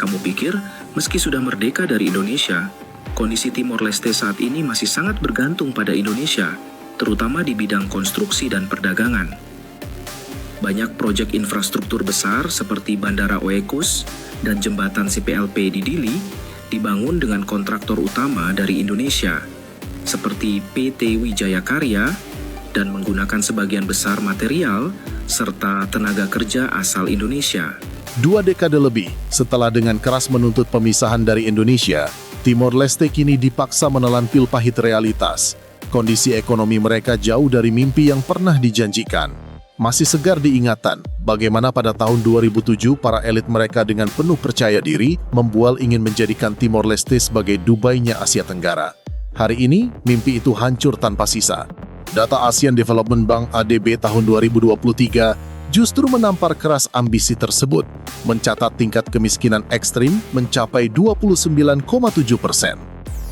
Kamu pikir, meski sudah merdeka dari Indonesia, kondisi Timor Leste saat ini masih sangat bergantung pada Indonesia, terutama di bidang konstruksi dan perdagangan. Banyak proyek infrastruktur besar seperti Bandara Oekus dan jembatan CPLP di Dili dibangun dengan kontraktor utama dari Indonesia, seperti PT Wijaya Karya, dan menggunakan sebagian besar material serta tenaga kerja asal Indonesia. 2 dekade lebih setelah dengan keras menuntut pemisahan dari Indonesia, Timor Leste kini dipaksa menelan pil pahit realitas. Kondisi ekonomi mereka jauh dari mimpi yang pernah dijanjikan. Masih segar diingatan bagaimana pada tahun 2007 para elit mereka dengan penuh percaya diri membual ingin menjadikan Timor Leste sebagai Dubai-nya Asia Tenggara. Hari ini, mimpi itu hancur tanpa sisa. Data Asian Development Bank ADB tahun 2023 justru menampar keras ambisi tersebut, mencatat tingkat kemiskinan ekstrim mencapai 29,7%.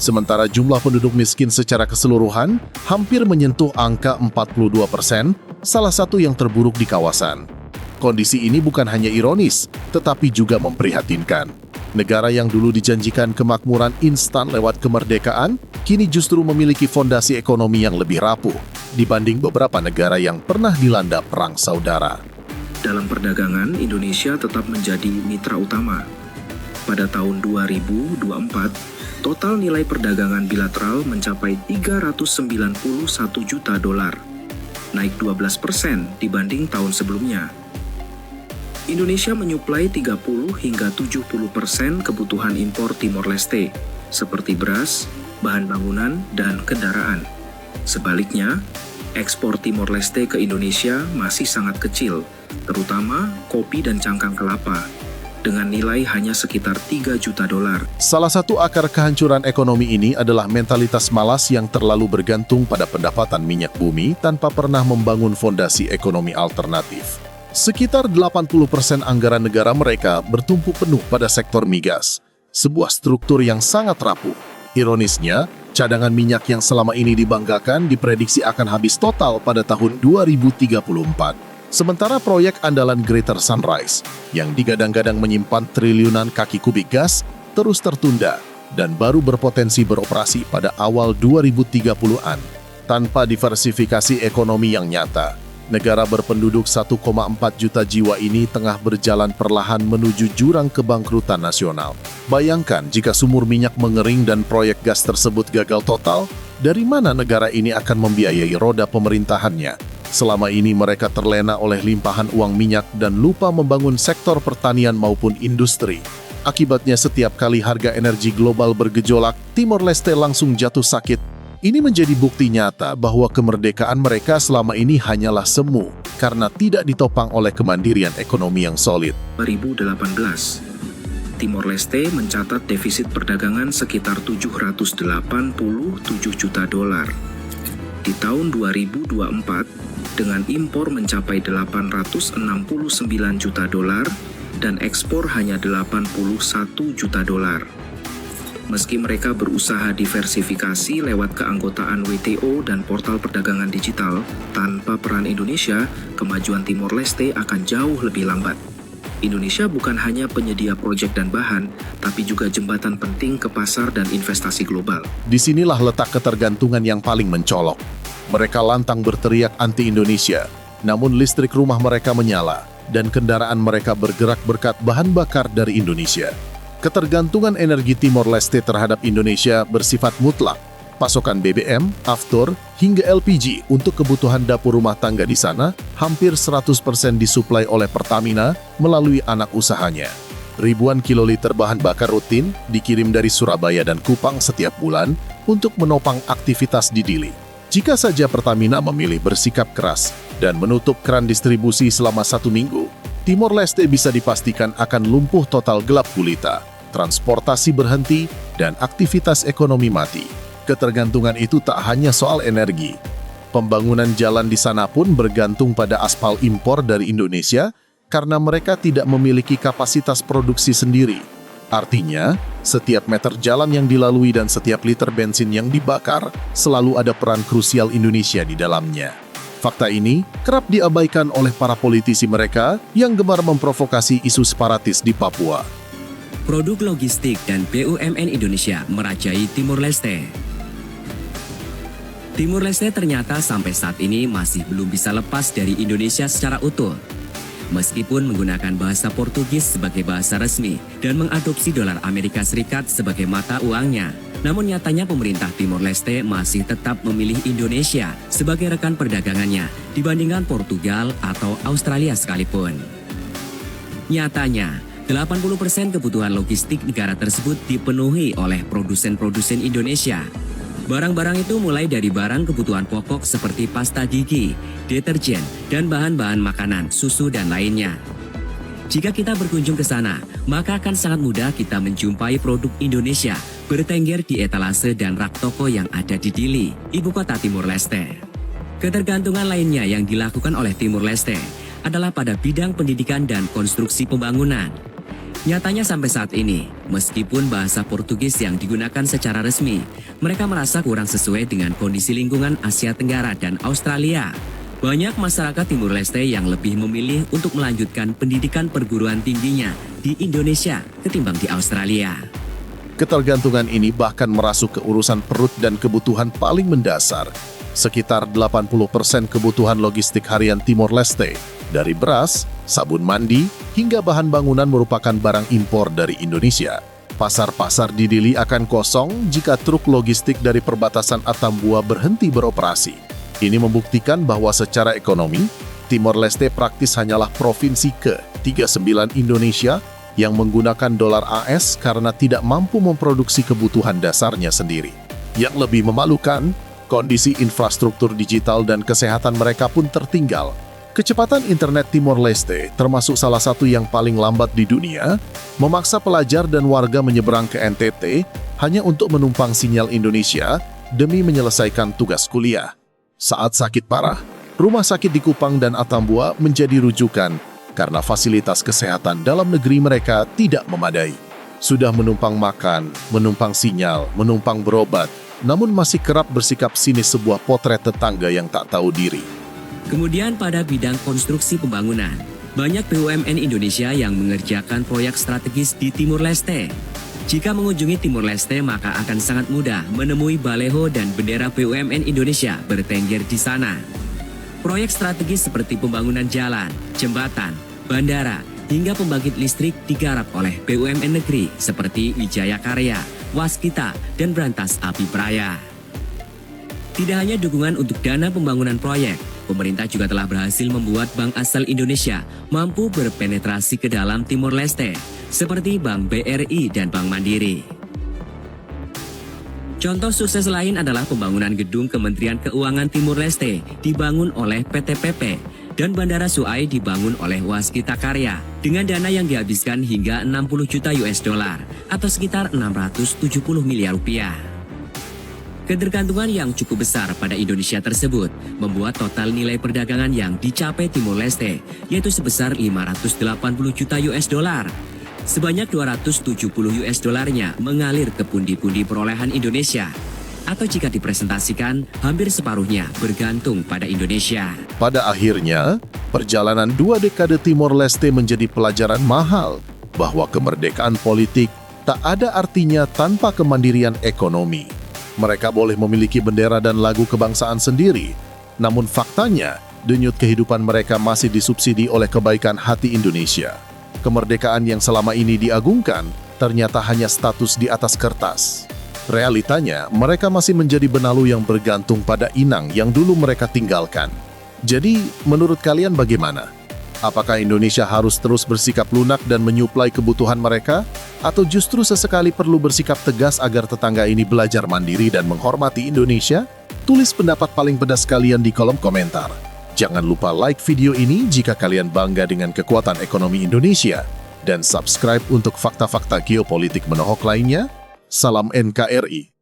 Sementara jumlah penduduk miskin secara keseluruhan hampir menyentuh angka 42%, salah satu yang terburuk di kawasan. Kondisi ini bukan hanya ironis, tetapi juga memprihatinkan. Negara yang dulu dijanjikan kemakmuran instan lewat kemerdekaan, kini justru memiliki fondasi ekonomi yang lebih rapuh dibanding beberapa negara yang pernah dilanda perang saudara. Dalam perdagangan, Indonesia tetap menjadi mitra utama. Pada tahun 2024, total nilai perdagangan bilateral mencapai 391 juta dolar, naik 12% dibanding tahun sebelumnya. Indonesia menyuplai 30 hingga 70% kebutuhan impor Timor Leste, seperti beras, bahan bangunan, dan kendaraan. Sebaliknya, ekspor Timor Leste ke Indonesia masih sangat kecil, terutama kopi dan cangkang kelapa, dengan nilai hanya sekitar 3 juta dolar. Salah satu akar kehancuran ekonomi ini adalah mentalitas malas yang terlalu bergantung pada pendapatan minyak bumi tanpa pernah membangun fondasi ekonomi alternatif. Sekitar 80% anggaran negara mereka bertumpu penuh pada sektor migas, sebuah struktur yang sangat rapuh. Ironisnya, cadangan minyak yang selama ini dibanggakan diprediksi akan habis total pada tahun 2034. Sementara proyek andalan Greater Sunrise, yang digadang-gadang menyimpan triliunan kaki kubik gas, terus tertunda dan baru berpotensi beroperasi pada awal 2030-an. Tanpa diversifikasi ekonomi yang nyata, negara berpenduduk 1,4 juta jiwa ini tengah berjalan perlahan menuju jurang kebangkrutan nasional. Bayangkan jika sumur minyak mengering dan proyek gas tersebut gagal total, dari mana negara ini akan membiayai roda pemerintahannya? Selama ini mereka terlena oleh limpahan uang minyak dan lupa membangun sektor pertanian maupun industri. Akibatnya setiap kali harga energi global bergejolak, Timor Leste langsung jatuh sakit. Ini menjadi bukti nyata bahwa kemerdekaan mereka selama ini hanyalah semu karena tidak ditopang oleh kemandirian ekonomi yang solid. 2018, Timor Leste mencatat defisit perdagangan sekitar 787 juta dolar. Di tahun 2024, dengan impor mencapai 869 juta dolar dan ekspor hanya 81 juta dolar. Meski mereka berusaha diversifikasi lewat keanggotaan WTO dan portal perdagangan digital, tanpa peran Indonesia, kemajuan Timor Leste akan jauh lebih lambat. Indonesia bukan hanya penyedia proyek dan bahan, tapi juga jembatan penting ke pasar dan investasi global. Disinilah letak ketergantungan yang paling mencolok. Mereka lantang berteriak anti-Indonesia, namun listrik rumah mereka menyala, dan kendaraan mereka bergerak berkat bahan bakar dari Indonesia. Ketergantungan energi Timor Leste terhadap Indonesia bersifat mutlak. Pasokan BBM, aftur, hingga LPG untuk kebutuhan dapur rumah tangga di sana hampir 100% disuplai oleh Pertamina melalui anak usahanya. Ribuan kiloliter bahan bakar rutin dikirim dari Surabaya dan Kupang setiap bulan untuk menopang aktivitas di Dili. Jika saja Pertamina memilih bersikap keras dan menutup keran distribusi selama 1 minggu, Timor Leste bisa dipastikan akan lumpuh total gelap gulita, transportasi berhenti, dan aktivitas ekonomi mati. Ketergantungan itu tak hanya soal energi. Pembangunan jalan di sana pun bergantung pada aspal impor dari Indonesia karena mereka tidak memiliki kapasitas produksi sendiri. Artinya, setiap meter jalan yang dilalui dan setiap liter bensin yang dibakar selalu ada peran krusial Indonesia di dalamnya. Fakta ini kerap diabaikan oleh para politisi mereka yang gemar memprovokasi isu separatis di Papua. produk logistik dan BUMN Indonesia merajai Timur Leste. Timur Leste ternyata sampai saat ini masih belum bisa lepas dari Indonesia secara utuh. Meskipun menggunakan bahasa Portugis sebagai bahasa resmi dan mengadopsi dolar Amerika Serikat sebagai mata uangnya, namun nyatanya pemerintah Timor Leste masih tetap memilih Indonesia sebagai rekan perdagangannya dibandingkan Portugal atau Australia sekalipun. Nyatanya, 80% kebutuhan logistik negara tersebut dipenuhi oleh produsen-produsen Indonesia. Barang-barang itu mulai dari barang kebutuhan pokok seperti pasta gigi, deterjen, dan bahan-bahan makanan, susu, dan lainnya. Jika kita berkunjung ke sana, maka akan sangat mudah kita menjumpai produk Indonesia bertengger di etalase dan rak toko yang ada di Dili, ibu kota Timur Leste. Ketergantungan lainnya yang dilakukan oleh Timur Leste adalah pada bidang pendidikan dan konstruksi pembangunan. Nyatanya sampai saat ini, meskipun bahasa Portugis yang digunakan secara resmi, mereka merasa kurang sesuai dengan kondisi lingkungan Asia Tenggara dan Australia. Banyak masyarakat Timur Leste yang lebih memilih untuk melanjutkan pendidikan perguruan tingginya di Indonesia ketimbang di Australia. Ketergantungan ini bahkan merasuk ke urusan perut dan kebutuhan paling mendasar. Sekitar 80% kebutuhan logistik harian Timor Leste, dari beras, sabun mandi, hingga bahan bangunan merupakan barang impor dari Indonesia. Pasar-pasar di Dili akan kosong jika truk logistik dari perbatasan Atambua berhenti beroperasi. Ini membuktikan bahwa secara ekonomi, Timor Leste praktis hanyalah provinsi ke-39 Indonesia yang menggunakan dolar AS karena tidak mampu memproduksi kebutuhan dasarnya sendiri. Yang lebih memalukan, kondisi infrastruktur digital dan kesehatan mereka pun tertinggal. Kecepatan internet Timor Leste, termasuk salah satu yang paling lambat di dunia, memaksa pelajar dan warga menyeberang ke NTT hanya untuk menumpang sinyal Indonesia demi menyelesaikan tugas kuliah. Saat sakit parah, rumah sakit di Kupang dan Atambua menjadi rujukan karena fasilitas kesehatan dalam negeri mereka tidak memadai. Sudah menumpang makan, menumpang sinyal, menumpang berobat, namun masih kerap bersikap sinis sebuah potret tetangga yang tak tahu diri. Kemudian pada bidang konstruksi pembangunan, banyak BUMN Indonesia yang mengerjakan proyek strategis di Timur Leste. Jika mengunjungi Timur Leste, maka akan sangat mudah menemui baleho dan bendera BUMN Indonesia bertengger di sana. Proyek strategis seperti pembangunan jalan, jembatan, bandara, hingga pembangkit listrik digarap oleh BUMN negeri seperti Wijaya Karya, Waskita, dan Brantas Api Praya. Tidak hanya dukungan untuk dana pembangunan proyek, pemerintah juga telah berhasil membuat bank asal Indonesia mampu berpenetrasi ke dalam Timor Leste, seperti Bank BRI dan Bank Mandiri. Contoh sukses lain adalah pembangunan gedung Kementerian Keuangan Timur Leste dibangun oleh PT PP dan Bandara Suai dibangun oleh Waskita Karya dengan dana yang dihabiskan hingga 60 juta US dollar atau sekitar 670 miliar rupiah. Ketergantungan yang cukup besar pada Indonesia tersebut membuat total nilai perdagangan yang dicapai Timur Leste yaitu sebesar 580 juta US dollar. Sebanyak 270 US dollarnya mengalir ke pundi-pundi perolehan Indonesia. Atau jika dipresentasikan, hampir separuhnya bergantung pada Indonesia. Pada akhirnya, perjalanan 2 dekade Timor Leste menjadi pelajaran mahal bahwa kemerdekaan politik tak ada artinya tanpa kemandirian ekonomi. Mereka boleh memiliki bendera dan lagu kebangsaan sendiri, namun faktanya, denyut kehidupan mereka masih disubsidi oleh kebaikan hati Indonesia. Kemerdekaan yang selama ini diagungkan ternyata hanya status di atas kertas. Realitanya, mereka masih menjadi benalu yang bergantung pada inang yang dulu mereka tinggalkan. Jadi, menurut kalian bagaimana? Apakah Indonesia harus terus bersikap lunak dan menyuplai kebutuhan mereka? Atau justru sesekali perlu bersikap tegas agar tetangga ini belajar mandiri dan menghormati Indonesia? Tulis pendapat paling pedas kalian di kolom komentar. Jangan lupa like video ini jika kalian bangga dengan kekuatan ekonomi Indonesia. Dan subscribe untuk fakta-fakta geopolitik menohok lainnya. Salam NKRI.